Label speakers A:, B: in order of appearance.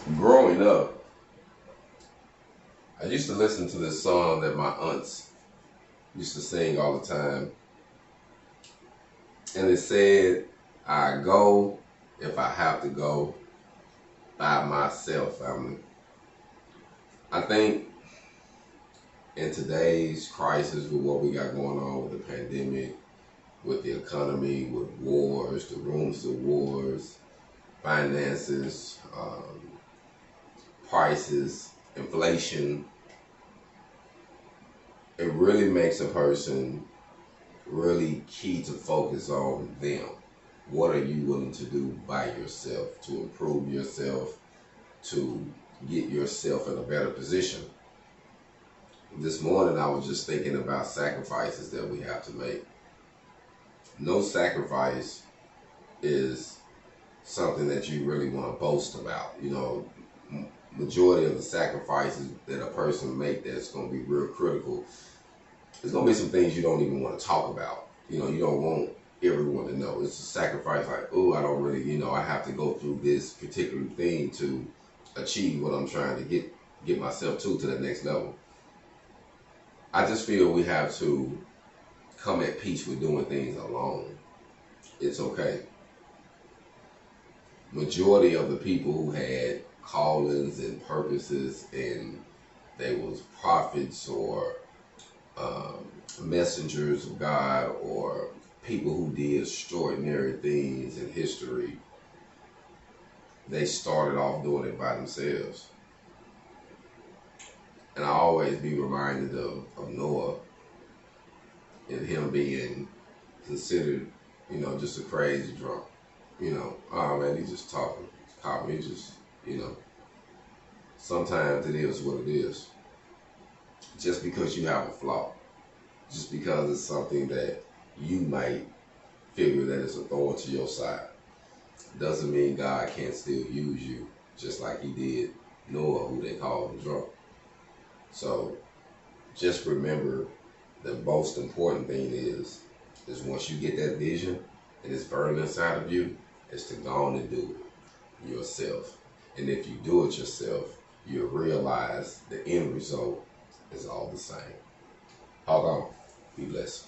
A: Growing up, I used to listen to this song that my aunts used to sing all the time. And it said, I go if I have to go by myself, family. I think in today's crisis with what we got going on with the pandemic, with the economy, with wars, the rumors of wars, finances, prices, inflation, it really makes a person really key to focus on them. What are you willing to do by yourself to improve yourself, to get yourself in a better position? This morning I was just thinking about sacrifices that we have to make. No sacrifice is something that you really want to boast about. Majority of the sacrifices that a person make that's going to be real critical, there's going to be some things you don't even want to talk about. You don't want everyone to know. It's a sacrifice like, oh, I don't really, I have to go through this particular thing to achieve what I'm trying to get myself to the next level. I just feel we have to come at peace with doing things alone. It's okay. Majority of the people who had callings and purposes, and they was prophets or messengers of God, or people who did extraordinary things in history, they started off doing it by themselves. And I always be reminded of Noah and him being considered, just a crazy drunk. Oh man, he's just talking. He just, sometimes it is what it is. Just because you have a flaw, just because it's something that you might figure that it's a thorn to your side, doesn't mean God can't still use you, just like he did Noah, who they called the drunk. So just remember, the most important thing is once you get that vision and it's burning inside of you, is to go on and do it yourself. And if you do it yourself, you'll realize the end result is all the same. Hold on. Be blessed.